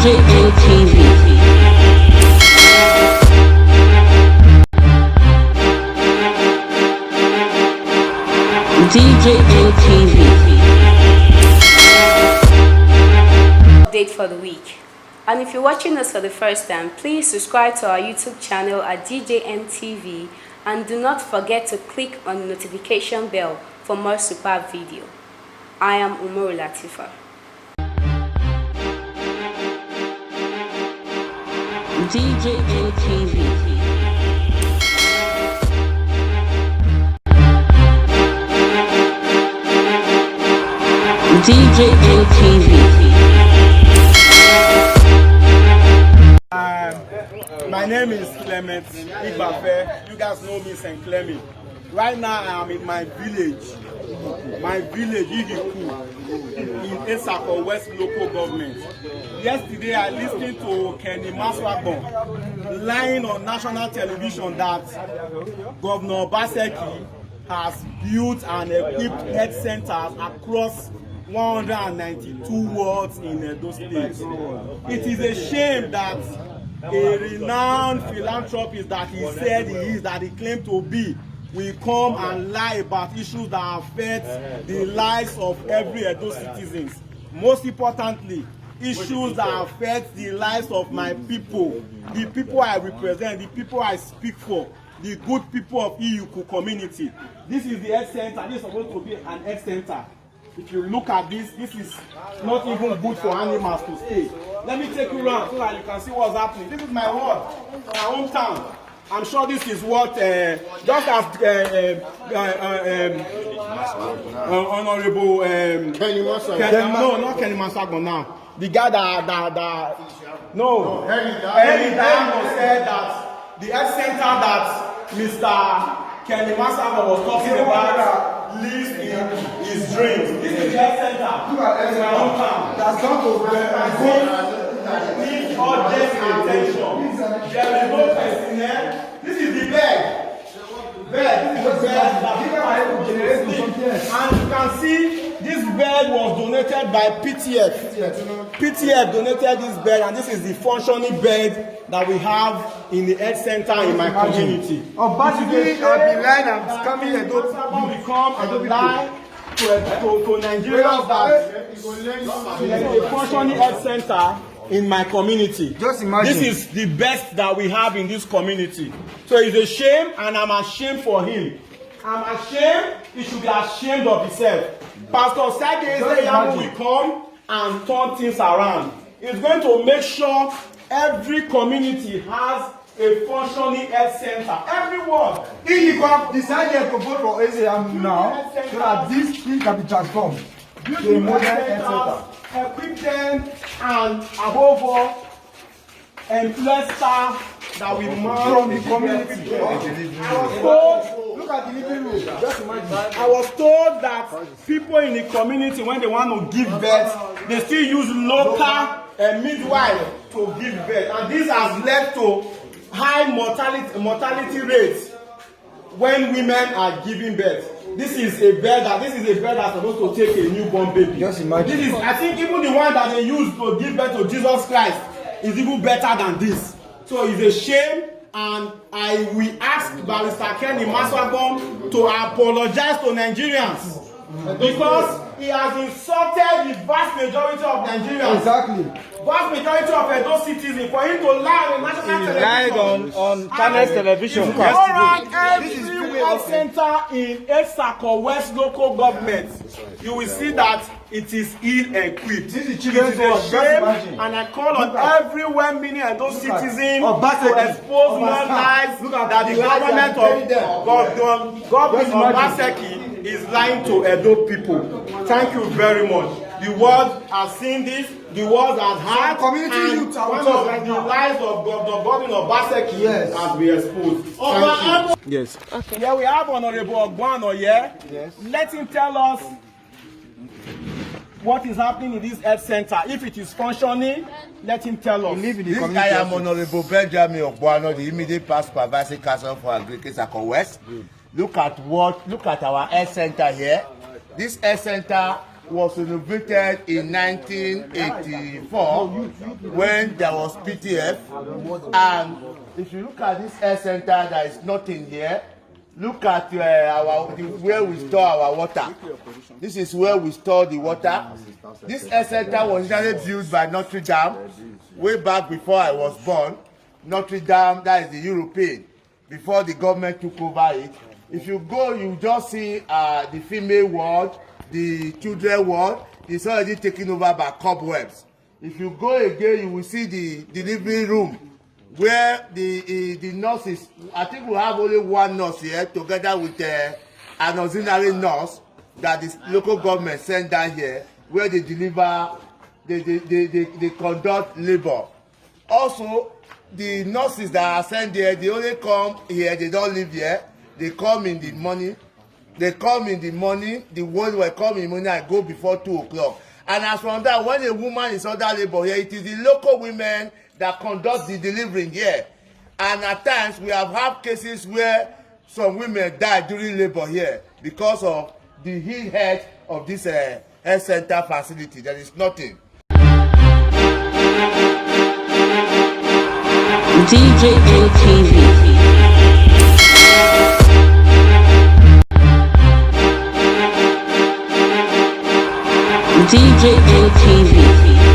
DJM TV. DJM TV. Update for the week. And if you're watching us for the first time, please subscribe to our YouTube channel at DJM TV and do not forget to click on the notification bell for more superb video. I am Umaru Latifa. DJM TV. DJM TV. My name is Clement Igbafe. You guys know me, St. Clement. Right now I am in my village, Ize-Iyamu, in Esako West local government. Yesterday I listened to Kenny Maswabon lying on national television that Governor Obaseki has built and equipped health centers across 192 wards in Edo State. It is a shame that a renowned philanthropist that he said he is, that he claimed to be, will come and lie about issues that affect the lives of every Edo citizens. Most importantly, issues that affect the lives of my people, the people I represent, the people I speak for, the good people of Iyuku community. This is the health center. This is supposed to be an health center. If you look at this, this is not even good for animals to stay. Let me take you around so that you can see what's happening. This is my ward, my hometown. I'm sure this is what, just as Honorable Kenny Maswabon, no, not Kenny Maswabon now. The guy Henry Diamond said that the health center that Mr. Kenny Maswabon was talking about lives in his dreams. This is the health center. Look at my hometown. That's not to need urgent attention. There is no personnel. This is the bed. This is the bed and you can see this bed was donated by PTF. PTF donated this bed, and this is the functioning bed that we have in the health center in my community. Obaseki have been lying and coming and don't become and lie to Nigerians that there is a functioning health center in my community. Just imagine. This is the best that we have in this community. So it's a shame, and I'm ashamed for him. I'm ashamed. He should be ashamed of himself. Pastor Ize-Iyamu will come and turn things around. He's going to make sure every community has a functioning health center. Everyone. If you have decided to vote for Ize-Iyamu now, so that this thing can be transformed to a modern health center. Equip them, and above all, employ staff that will man the community. Look at the living room. Just imagine. I was told that people in the community, when they want to give birth, they still use local midwife to give birth, and this has led to high mortality rates when women are giving birth. This is a bed that's supposed to take a newborn baby. Just imagine. This is, I think, even the one that they use to give birth to Jesus Christ is even better than this. So it's a shame, and I will ask Barrister Kenny Maswabon to apologize to Nigerians because he has insulted the vast majority of Nigerians. Exactly. Vast majority of Edo citizens, for him to lie on national television. on Channels television. Every health center in Esako West local government, you will see that it is ill-equipped. This is It is a shame, and I call on every well-meaning Edo citizen to expose more lies that the government of Governor Obaseki is lying to Edo people. Thank you very much. The world has seen this. The world has heard, and one of the lies of Governor Obaseki has been exposed. Thank you. Yes. Okay. Here we have Honorable Ogwano here. Yes. Let him tell us what is happening in this health center. If it is functioning, let him tell us. I am Honorable Benjamin Ogwano, the immediate past supervisory council for Agriculture Esako West. Look at our health center here. This health center was renovated in 1984 when there was PTF. And if you look at this health center, there is nothing here. Look at where we store our water. This is where we store the water. This health center was initially built by Notre Dame way back before I was born. Notre Dame, that is the European, before the government took over it. If you go, you just see the female ward, the children ward. It's already taken over by cobwebs. If you go again, you will see the delivery room where the nurses, I think we have only one nurse here together with an auxiliary nurse that the local government sent down here, where they deliver, they conduct labor. Also, the nurses that are sent here, they only come here, they don't live here. They come in the morning. They come in the morning. The ones will come in the morning and go before 2 o'clock. And as from that, when a woman is under labor here, it is the local women that conduct the delivering here. And at times, we have had cases where some women die during labor here because of the ill health of this health center facility. There is nothing. DJM TV. DJM TV.